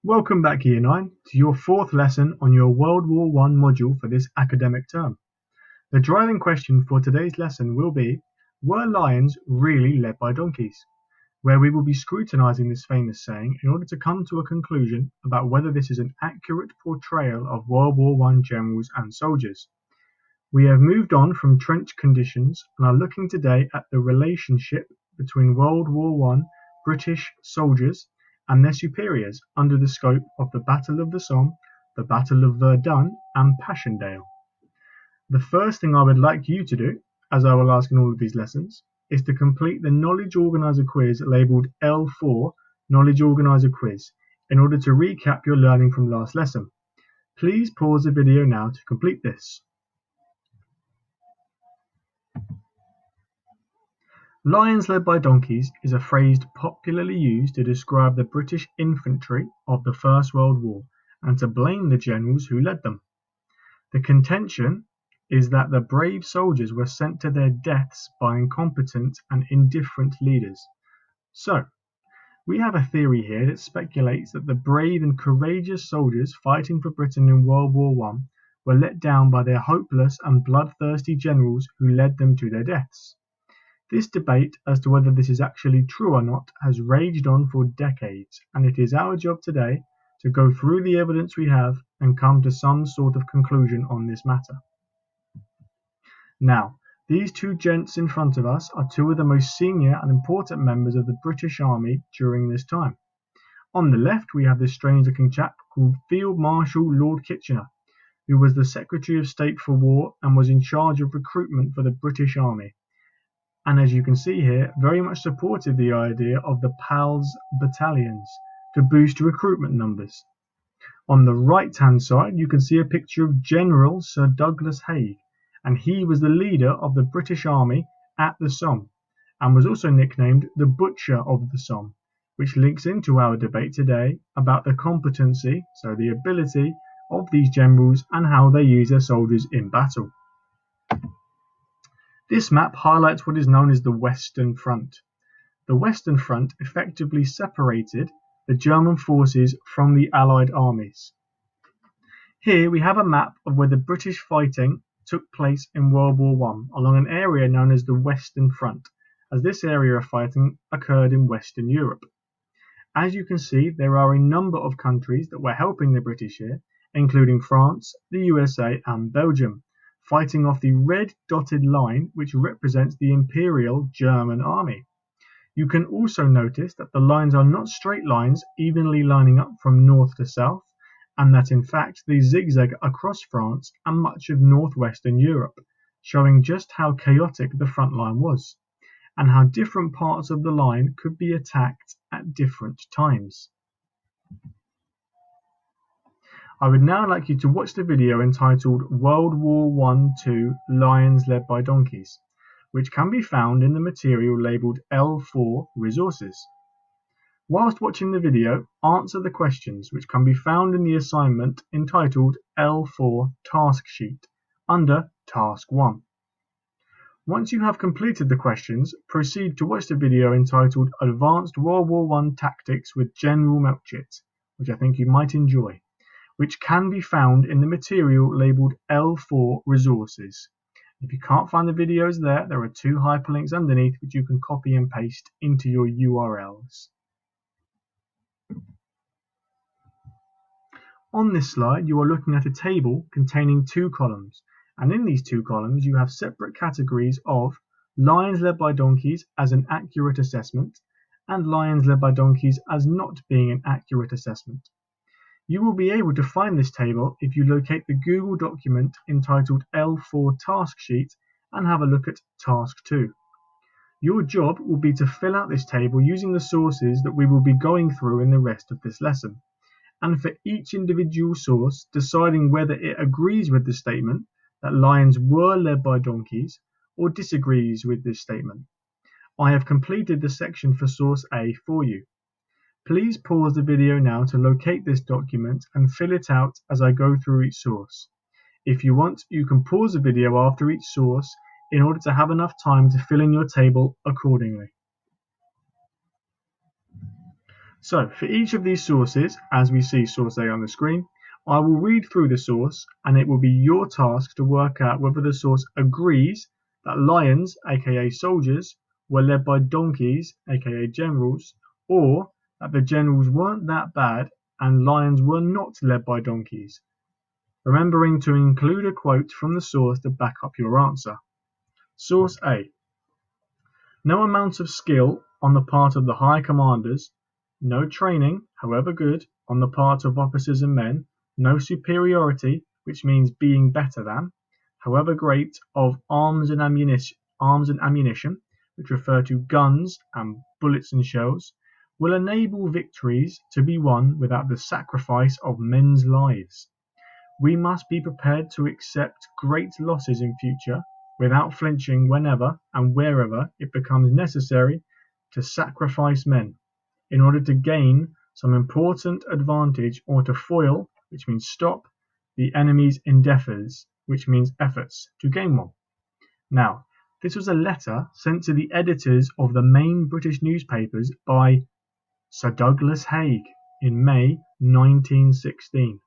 Welcome back, Year 9, to your fourth lesson on your World War One module for this academic term. The driving question for today's lesson will be, were lions really led by donkeys? Where we will be scrutinizing this famous saying in order to come to a conclusion about whether this is an accurate portrayal of World War One generals and soldiers. We have moved on from trench conditions and are looking today at the relationship between World War One British soldiers and their superiors under the scope of the Battle of the Somme, the Battle of Verdun, and Passchendaele. The first thing I would like you to do, as I will ask in all of these lessons, is to complete the Knowledge Organizer quiz labelled L4 Knowledge Organizer Quiz in order to recap your learning from last lesson. Please pause the video now to complete this. Lions led by donkeys is a phrase popularly used to describe the British infantry of the First World War and to blame the generals who led them. The contention is that the brave soldiers were sent to their deaths by incompetent and indifferent leaders. So, we have a theory here that speculates that the brave and courageous soldiers fighting for Britain in World War One were let down by their hopeless and bloodthirsty generals who led them to their deaths. This debate as to whether this is actually true or not has raged on for decades, and it is our job today to go through the evidence we have and come to some sort of conclusion on this matter. Now, these two gents in front of us are two of the most senior and important members of the British Army during this time. On the left, we have this strange-looking chap called Field Marshal Lord Kitchener, who was the Secretary of State for War and was in charge of recruitment for the British Army. And as you can see here, very much supported the idea of the PALS battalions to boost recruitment numbers. On the right-hand side, you can see a picture of General Sir Douglas Haig, and he was the leader of the British Army at the Somme, and was also nicknamed the Butcher of the Somme, which links into our debate today about the competency, so the ability, of these generals and how they use their soldiers in battle. This map highlights what is known as the Western Front. The Western Front effectively separated the German forces from the Allied armies. Here we have a map of where the British fighting took place in World War One along an area known as the Western Front, as this area of fighting occurred in Western Europe. As you can see, there are a number of countries that were helping the British here, including France, the USA, and Belgium, fighting off the red dotted line which represents the Imperial German Army. You can also notice that the lines are not straight lines evenly lining up from north to south, and that in fact they zigzag across France and much of northwestern Europe, showing just how chaotic the front line was, and how different parts of the line could be attacked at different times. I would now like you to watch the video entitled World War I-II Lions Led by Donkeys, which can be found in the material labelled L4 Resources. Whilst watching the video, answer the questions which can be found in the assignment entitled L4 Task Sheet under Task 1. Once you have completed the questions, proceed to watch the video entitled Advanced World War I Tactics with General Melchett, which I think you might enjoy, which can be found in the material labelled L4 Resources. If you can't find the videos there are two hyperlinks underneath which you can copy and paste into your URLs. On this slide, you are looking at a table containing two columns, and in these two columns you have separate categories of lions led by donkeys as an accurate assessment and lions led by donkeys as not being an accurate assessment. You will be able to find this table if you locate the Google document entitled L4 Task Sheet and have a look at Task 2. Your job will be to fill out this table using the sources that we will be going through in the rest of this lesson, and for each individual source deciding whether it agrees with the statement that lions were led by donkeys or disagrees with this statement. I have completed the section for source A for you. Please pause the video now to locate this document and fill it out as I go through each source. If you want, you can pause the video after each source in order to have enough time to fill in your table accordingly. So for each of these sources, as we see source A on the screen, I will read through the source and it will be your task to work out whether the source agrees that lions, aka soldiers, were led by donkeys, aka generals, or that the generals weren't that bad and lions were not led by donkeys, remembering to include a quote from the source to back up your answer. Source A. No amount of skill on the part of the high commanders, no training, however good, on the part of officers and men, no superiority, which means being better than, however great, of arms and ammunition, which refer to guns and bullets and shells, will enable victories to be won without the sacrifice of men's lives. We must be prepared to accept great losses in future without flinching whenever and wherever it becomes necessary to sacrifice men in order to gain some important advantage or to foil, which means stop, the enemy's endeavours, which means efforts to gain one. Now, this was a letter sent to the editors of the main British newspapers by Sir Douglas Haig in May 1916.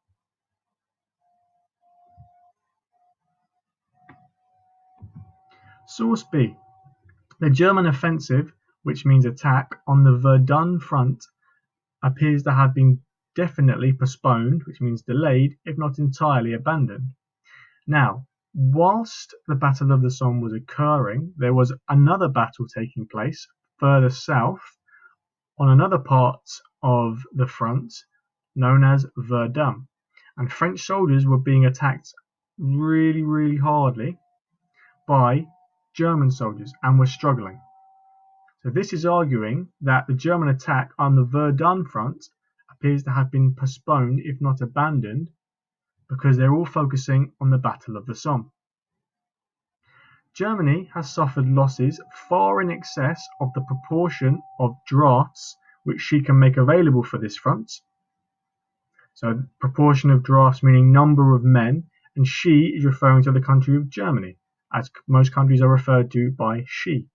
Source B. The German offensive, which means attack, on the Verdun front appears to have been definitely postponed, which means delayed, if not entirely abandoned. Now, whilst the Battle of the Somme was occurring, there was another battle taking place further south on another part of the front known as Verdun, and French soldiers were being attacked really hardly by German soldiers and were struggling. So this is arguing that the German attack on the Verdun front appears to have been postponed, if not abandoned, because they're all focusing on the Battle of the Somme. Germany has suffered losses far in excess of the proportion of drafts which she can make available for this front. So proportion of drafts meaning number of men, and she is referring to the country of Germany, as most countries are referred to by she.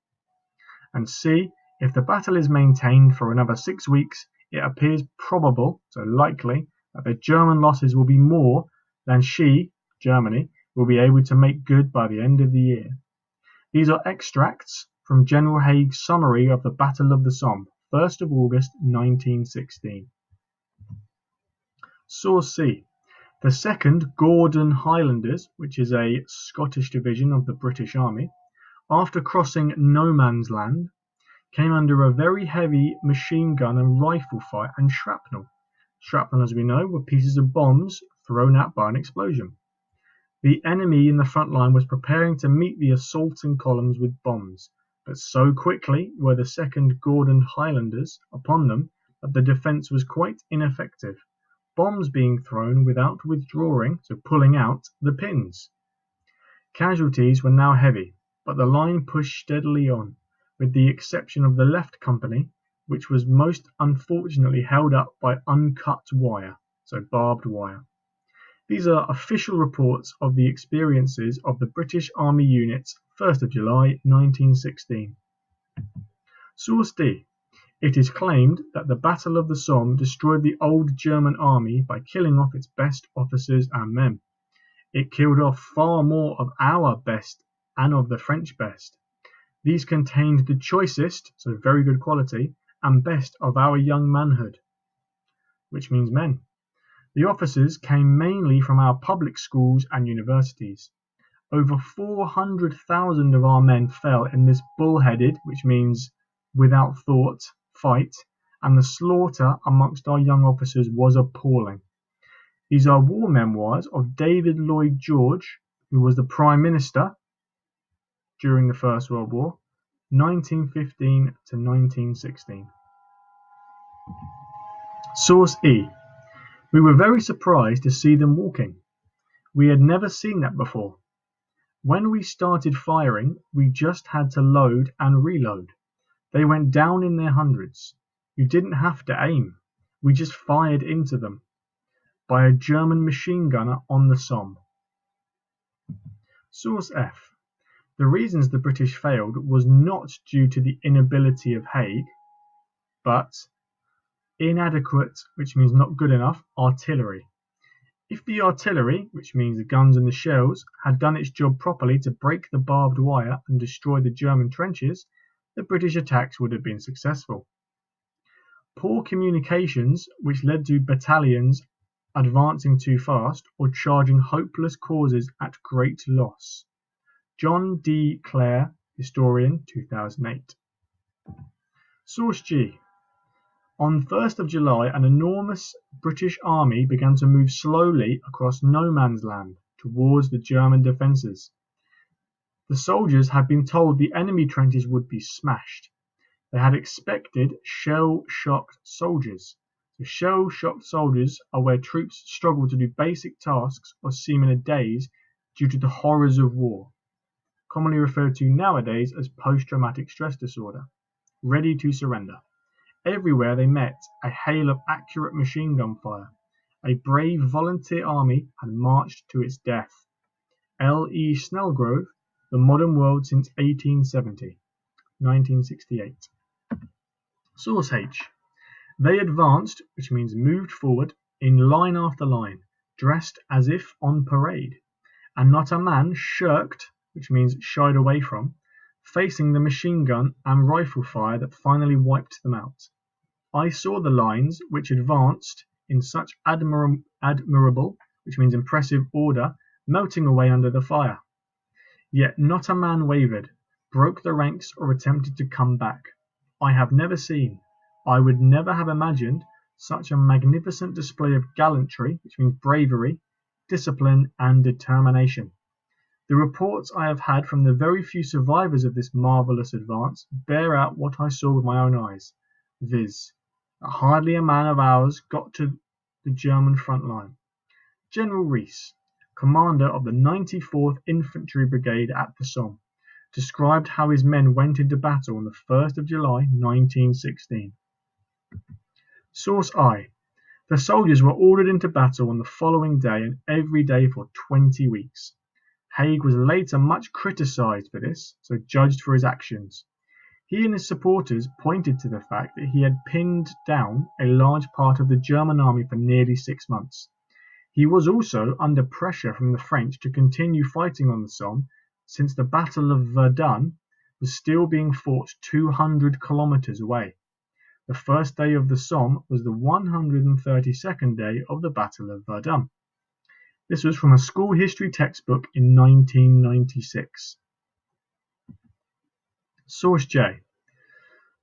And C, if the battle is maintained for another 6 weeks, it appears probable, so likely, that the German losses will be more than she, Germany, will be able to make good by the end of the year. These are extracts from General Haig's summary of the Battle of the Somme, 1st of August 1916. Source C. The 2nd Gordon Highlanders, which is a Scottish division of the British Army, after crossing no man's land, came under a very heavy machine gun and rifle fire and shrapnel. Shrapnel, as we know, were pieces of bombs thrown out by an explosion. The enemy in the front line was preparing to meet the assaulting columns with bombs, but so quickly were the 2nd Gordon Highlanders upon them that the defence was quite ineffective, bombs being thrown without withdrawing, so pulling out, the pins. Casualties were now heavy, but the line pushed steadily on, with the exception of the left company, which was most unfortunately held up by uncut wire, so barbed wire. These are official reports of the experiences of the British Army units 1st of July 1916. Source D. It is claimed that the Battle of the Somme destroyed the old German army by killing off its best officers and men. It killed off far more of our best and of the French best. These contained the choicest, so very good quality, and best of our young manhood, which means men. The officers came mainly from our public schools and universities. Over 400,000 of our men fell in this bull-headed, which means without thought, fight, and the slaughter amongst our young officers was appalling. These are war memoirs of David Lloyd George, who was the Prime Minister during the First World War, 1915 to 1916. Source E. We were very surprised to see them walking. We had never seen that before. When we started firing, we just had to load and reload. They went down in their hundreds. You didn't have to aim. We just fired into them by a German machine gunner on the Somme. Source F. The reasons the British failed was not due to the inability of Haig, but Inadequate, which means not good enough, artillery. If the artillery, which means the guns and the shells, had done its job properly to break the barbed wire and destroy the German trenches, the British attacks would have been successful. Poor communications, which led to battalions advancing too fast or charging hopeless causes at great loss. John D. Clare, historian, 2008. Source G. On 1st of July, an enormous British army began to move slowly across no man's land towards the German defences. The soldiers had been told the enemy trenches would be smashed. They had expected shell-shocked soldiers. So shell-shocked soldiers are where troops struggle to do basic tasks or seem in a daze due to the horrors of war, commonly referred to nowadays as post-traumatic stress disorder, ready to surrender. Everywhere they met a hail of accurate machine gun fire. A brave volunteer army had marched to its death. L. E. Snelgrove, The Modern World Since 1870, 1968. Source H. They advanced, which means moved forward, in line after line, dressed as if on parade, and not a man shirked, which means shied away from, facing the machine gun and rifle fire that finally wiped them out. I saw the lines which advanced in such admirable, which means impressive order, melting away under the fire. Yet not a man wavered, broke the ranks or attempted to come back. I have never seen, I would never have imagined, such a magnificent display of gallantry, which means bravery, discipline and determination. The reports I have had from the very few survivors of this marvellous advance bear out what I saw with my own eyes, viz., that hardly a man of ours got to the German front line. General Rees, commander of the 94th Infantry Brigade at the Somme, described how his men went into battle on the 1st of July 1916. Source I. The soldiers were ordered into battle on the following day and every day for 20 weeks. Haig was later much criticised for this, so judged for his actions. He and his supporters pointed to the fact that he had pinned down a large part of the German army for nearly 6 months. He was also under pressure from the French to continue fighting on the Somme, since the Battle of Verdun was still being fought 200 kilometres away. The first day of the Somme was the 132nd day of the Battle of Verdun. This was from a school history textbook in 1996. Source J.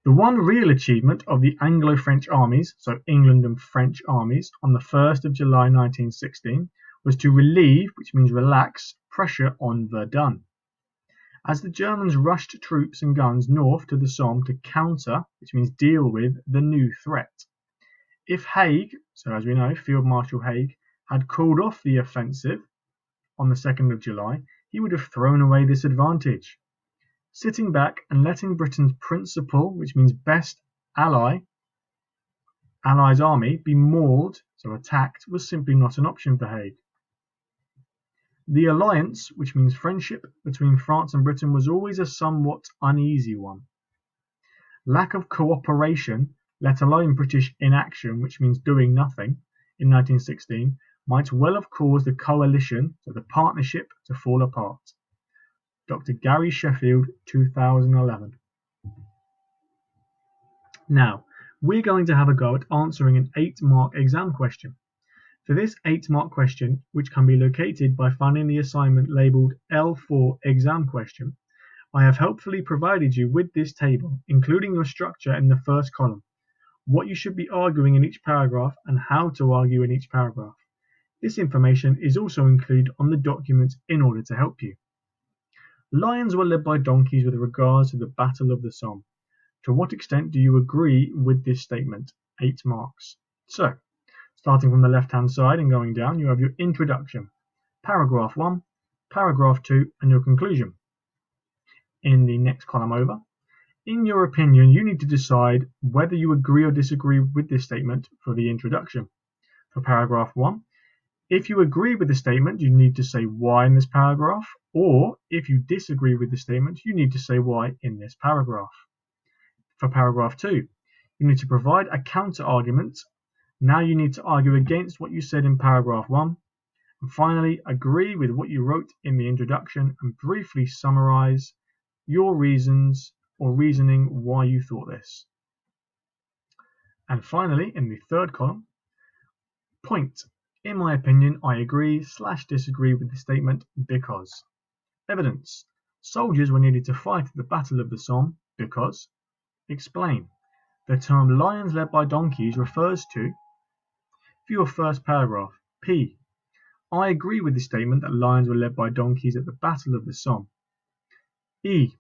The one real achievement of the Anglo-French armies, so England and French armies, on the 1st of July 1916 was to relieve, which means relax, pressure on Verdun. As the Germans rushed troops and guns north to the Somme to counter, which means deal with, the new threat. If Haig, so as we know, Field Marshal Haig, had called off the offensive on the 2nd of July, he would have thrown away this advantage. Sitting back and letting Britain's principal, which means best ally's army, be mauled, so attacked, was simply not an option for Haig. The alliance, which means friendship, between France and Britain was always a somewhat uneasy one. Lack of cooperation, let alone British inaction, which means doing nothing, in 1916, might well have caused the coalition, so the partnership, to fall apart. Dr. Gary Sheffield, 2011. Now, we're going to have a go at answering an 8-mark exam question. For this 8-mark question, which can be located by finding the assignment labelled L4 exam question, I have helpfully provided you with this table, including your structure in the first column, what you should be arguing in each paragraph and how to argue in each paragraph. This information is also included on the document in order to help you. Lions were led by donkeys with regards to the Battle of the Somme. To what extent do you agree with this statement? 8 marks. So, starting from the left-hand side and going down, you have your introduction, paragraph 1, paragraph 2, and your conclusion. In the next column over, in your opinion, you need to decide whether you agree or disagree with this statement for the introduction. For paragraph 1, if you agree with the statement, you need to say why in this paragraph, or if you disagree with the statement, you need to say why in this paragraph. For paragraph 2, You need to provide a counter-argument. Now you need to argue against what you said in paragraph 1. And finally, agree with what you wrote in the introduction and briefly summarize your reasons or reasoning why you thought this. And finally, in the third column, point. In my opinion, I agree/disagree with the statement because. Evidence. Soldiers were needed to fight at the Battle of the Somme because. Explain. The term lions led by donkeys refers to. For your first paragraph, P. I agree with the statement that lions were led by donkeys at the Battle of the Somme. E.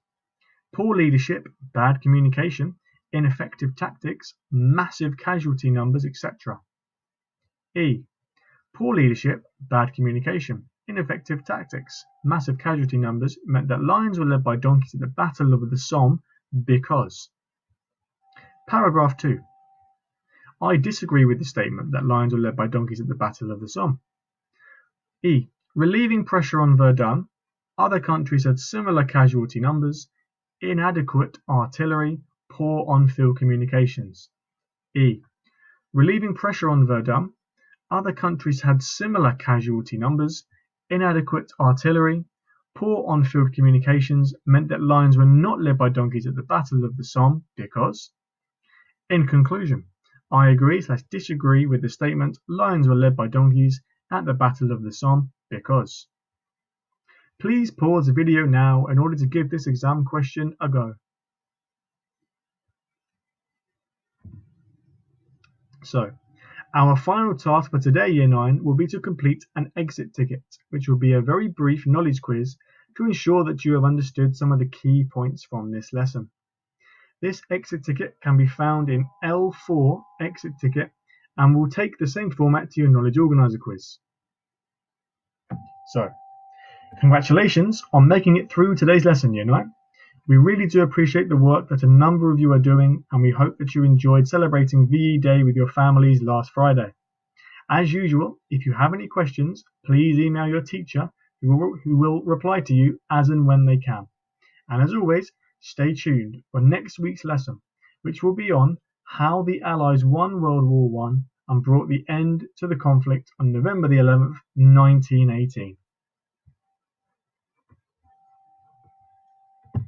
Poor leadership, bad communication, ineffective tactics, massive casualty numbers, etc. E. Poor leadership, bad communication, ineffective tactics, massive casualty numbers meant that lions were led by donkeys at the Battle of the Somme because. Paragraph 2. I disagree with the statement that lions were led by donkeys at the Battle of the Somme. E. Relieving pressure on Verdun, other countries had similar casualty numbers, inadequate artillery, poor on-field communications. E. Relieving pressure on Verdun, other countries had similar casualty numbers, inadequate artillery, poor on-field communications meant that lions were not led by donkeys at the Battle of the Somme because. In conclusion, I agree/disagree with the statement lions were led by donkeys at the Battle of the Somme because. Please pause the video now in order to give this exam question a go. So, our final task for today, Year 9, will be to complete an exit ticket, which will be a very brief knowledge quiz to ensure that you have understood some of the key points from this lesson. This exit ticket can be found in L4 exit ticket and will take the same format to your knowledge organizer quiz. So, congratulations on making it through today's lesson, Year 9. We really do appreciate the work that a number of you are doing, and we hope that you enjoyed celebrating VE Day with your families last Friday. As usual, if you have any questions, please email your teacher, who will reply to you as and when they can. And as always, stay tuned for next week's lesson, which will be on how the Allies won World War I and brought the end to the conflict on November the 11th, 1918.